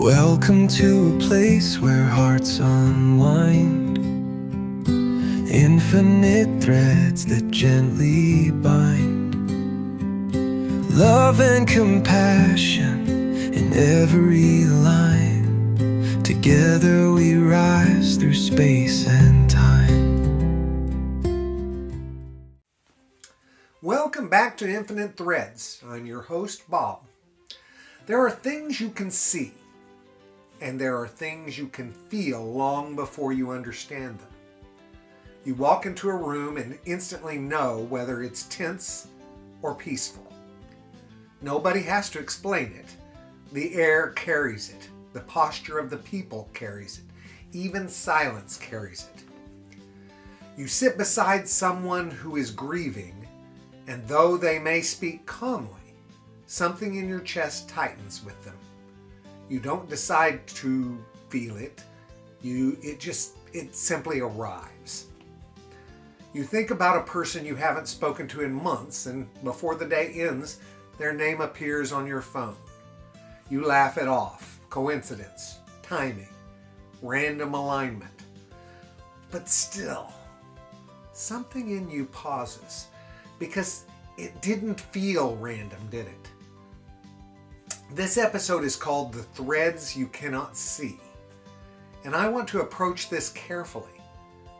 Welcome to a place where hearts unwind, infinite threads that gently bind, love and compassion in every line. Together we rise through space and time. Welcome back to Infinite Threads. I'm your host, Bob. There are things you can see, and there are things you can feel long before you understand them. You walk into a room and instantly know whether it's tense or peaceful. Nobody has to explain it. The air carries it. The posture of the people carries it. Even silence carries it. You sit beside someone who is grieving, and though they may speak calmly, something in your chest tightens with them. You don't decide to feel it. It simply arrives. You think about a person you haven't spoken to in months, and before the day ends, their name appears on your phone. You laugh it off. Coincidence, timing, random alignment. But still, something in you pauses, because it didn't feel random, did it? This episode is called The Threads You Cannot See. And I want to approach this carefully,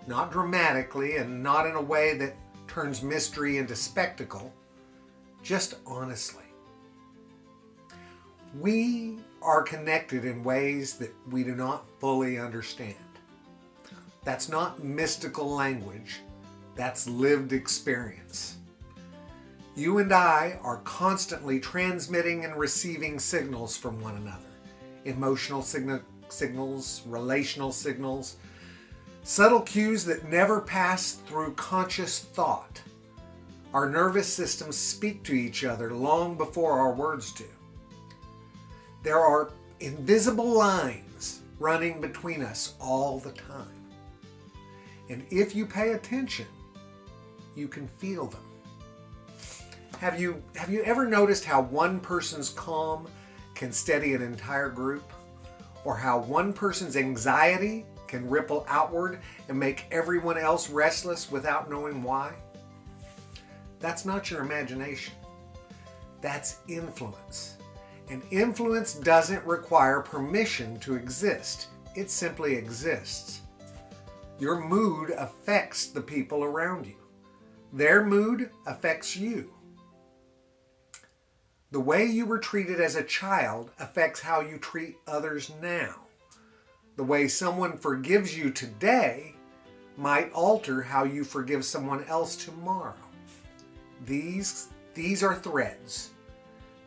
not dramatically and not in a way that turns mystery into spectacle, just honestly. We are connected in ways that we do not fully understand. That's not mystical language, that's lived experience. You and I are constantly transmitting and receiving signals from one another. Emotional signals, relational signals, subtle cues that never pass through conscious thought. Our nervous systems speak to each other long before our words do. There are invisible lines running between us all the time. And if you pay attention, you can feel them. Have you ever noticed how one person's calm can steady an entire group? Or how one person's anxiety can ripple outward and make everyone else restless without knowing why? That's not your imagination. That's influence. And influence doesn't require permission to exist. It simply exists. Your mood affects the people around you. Their mood affects you. The way you were treated as a child affects how you treat others now. The way someone forgives you today might alter how you forgive someone else tomorrow. These are threads.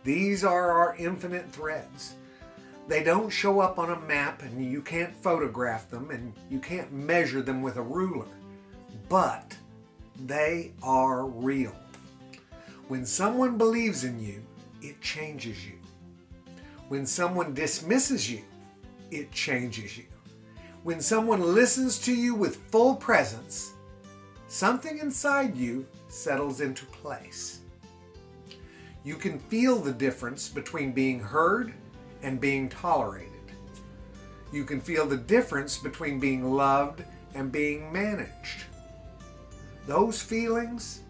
These are our infinite threads. They don't show up on a map and you can't photograph them and you can't measure them with a ruler. But they are real. When someone believes in you, it changes you. When someone dismisses you, it changes you. When someone listens to you with full presence, something inside you settles into place. You can feel the difference between being heard and being tolerated. You can feel the difference between being loved and being managed. Those feelings,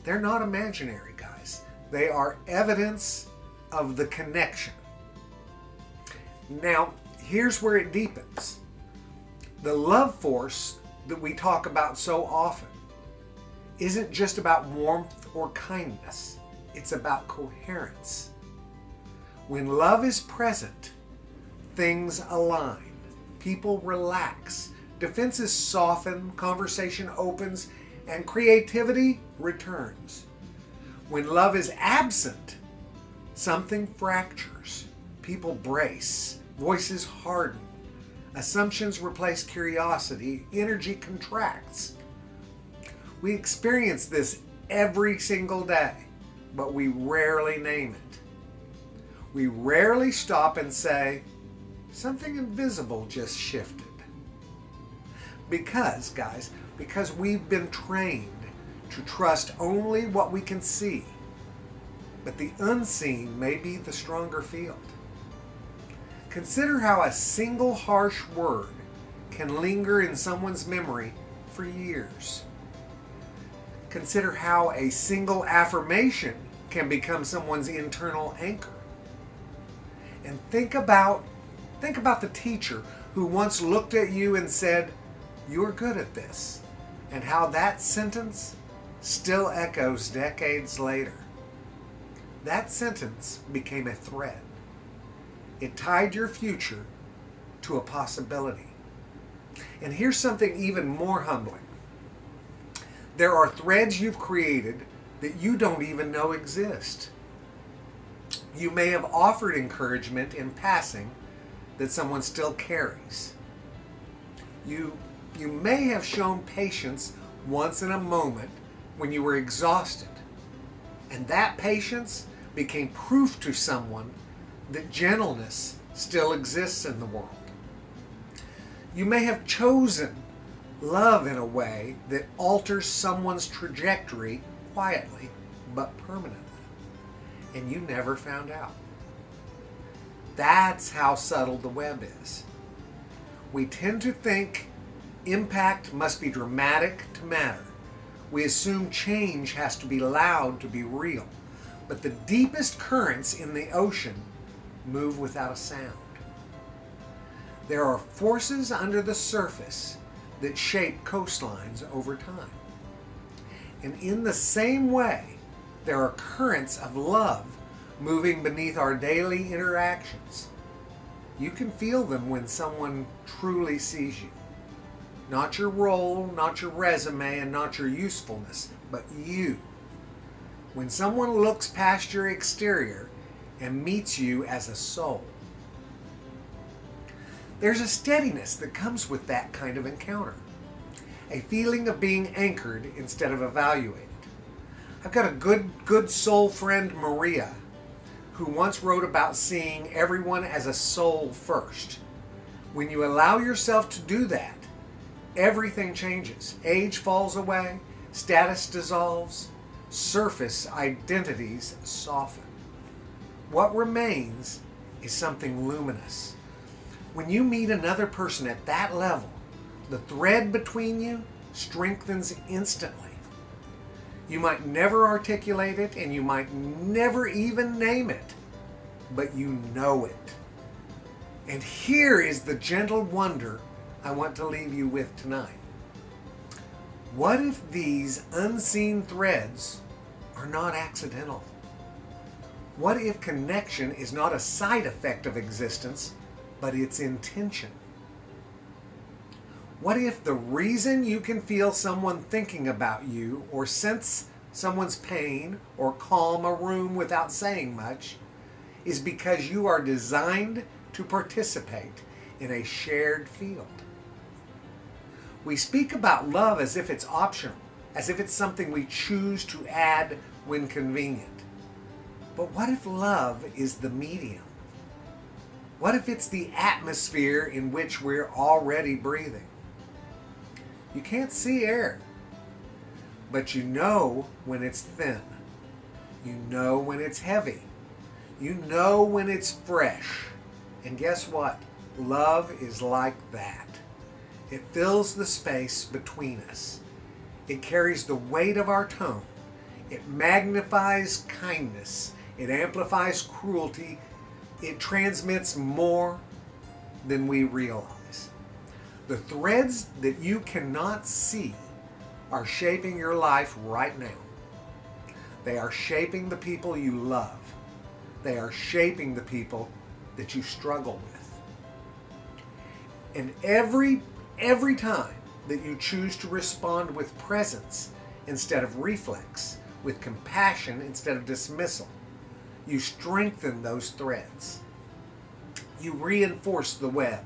they're not imaginary, guys. They are evidence of the connection. Now, here's where it deepens. The love force that we talk about so often isn't just about warmth or kindness. It's about coherence. When love is present, things align. People relax. Defenses soften, conversation opens, and creativity returns. When love is absent, something fractures. People brace. Voices harden. Assumptions replace curiosity. Energy contracts. We experience this every single day, but we rarely name it. We rarely stop and say, something invisible just shifted. Because we've been trained to trust only what we can see. But the unseen may be the stronger field. Consider how a single harsh word can linger in someone's memory for years. Consider how a single affirmation can become someone's internal anchor. And think about the teacher who once looked at you and said, "You're good at this," and how that sentence still echoes decades later. That sentence became a thread. It tied your future to a possibility. And here's something even more humbling. There are threads you've created that you don't even know exist. You may have offered encouragement in passing that someone still carries. You may have shown patience once in a moment when you were exhausted, and that patience became proof to someone that gentleness still exists in the world. You may have chosen love in a way that alters someone's trajectory quietly but permanently, and you never found out. That's how subtle the web is. We tend to think impact must be dramatic to matter. We assume change has to be loud to be real. But the deepest currents in the ocean move without a sound. There are forces under the surface that shape coastlines over time. And in the same way, there are currents of love moving beneath our daily interactions. You can feel them when someone truly sees you. Not your role, not your resume, and not your usefulness, but you. When someone looks past your exterior and meets you as a soul. There's a steadiness that comes with that kind of encounter. A feeling of being anchored instead of evaluated. I've got a good soul friend, Maria, who once wrote about seeing everyone as a soul first. When you allow yourself to do that, everything changes. Age falls away, status dissolves, surface identities soften. What remains is something luminous. When you meet another person at that level, the thread between you strengthens instantly. You might never articulate it, and you might never even name it, but you know it. And here is the gentle wonder I want to leave you with tonight. What if these unseen threads are not accidental? What if connection is not a side effect of existence, but its intention? What if the reason you can feel someone thinking about you, or sense someone's pain, or calm a room without saying much, is because you are designed to participate in a shared field? We speak about love as if it's optional, as if it's something we choose to add when convenient. But what if love is the medium? What if it's the atmosphere in which we're already breathing? You can't see air, but you know when it's thin. You know when it's heavy. You know when it's fresh. And guess what? Love is like that. It fills the space between us. It carries the weight of our tone. It magnifies kindness. It amplifies cruelty. It transmits more than we realize. The threads that you cannot see are shaping your life right now. They are shaping the people you love. They are shaping the people that you struggle with. And every time that you choose to respond with presence instead of reflex, with compassion instead of dismissal, you strengthen those threads. You reinforce the web.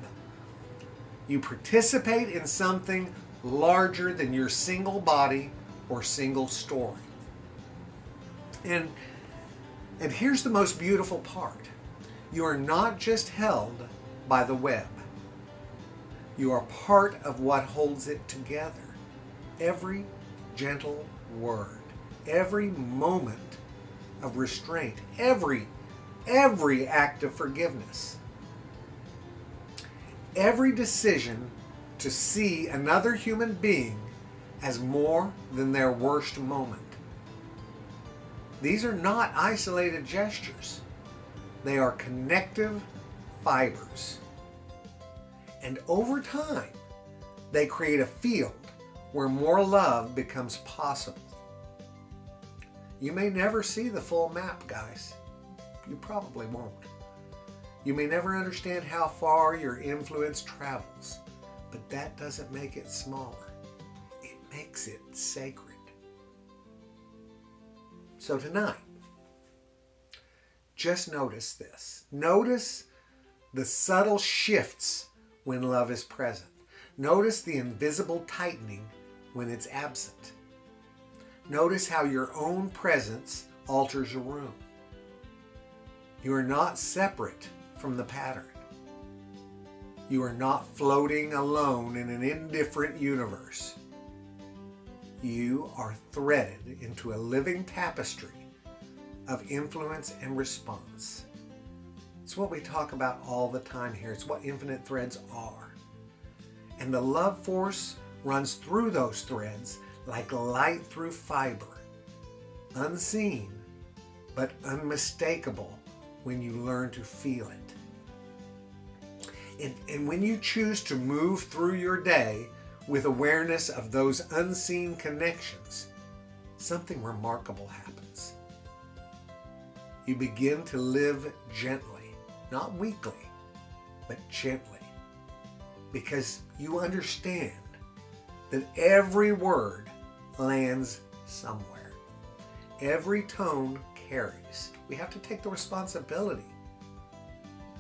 You participate in something larger than your single body or single story. And here's the most beautiful part. You are not just held by the web. You are part of what holds it together. Every gentle word, every moment of restraint, every act of forgiveness. every decision to see another human being as more than their worst moment. These are not isolated gestures. They are connective fibers. And over time, they create a field where more love becomes possible. You may never see the full map, guys. You probably won't. You may never understand how far your influence travels, but that doesn't make it smaller. It makes it sacred. So tonight, just notice this. Notice the subtle shifts when love is present. Notice the invisible tightening when it's absent. Notice how your own presence alters a room. You are not separate from the pattern. You are not floating alone in an indifferent universe. You are threaded into a living tapestry of influence and response. It's what we talk about all the time here. It's what infinite threads are. And the love force runs through those threads like light through fiber, unseen but unmistakable when you learn to feel it. And when you choose to move through your day with awareness of those unseen connections, something remarkable happens. You begin to live gently, not weakly, but gently, because you understand that every word lands somewhere. Every tone carries. We have to take the responsibility.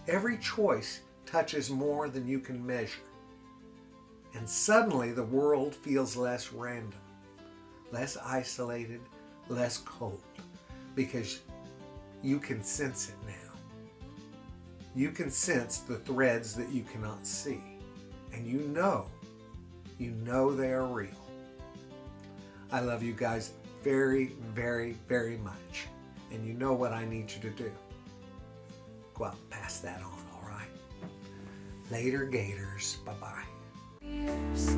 Every choice touches more than you can measure. And suddenly the world feels less random, less isolated, less cold, because you can sense it now. You can sense the threads that you cannot see, and you know they are real. I love you guys very, very, very much, and you know what I need you to do. Go out and pass that on, all right? Later, Gators. Bye-bye. Years.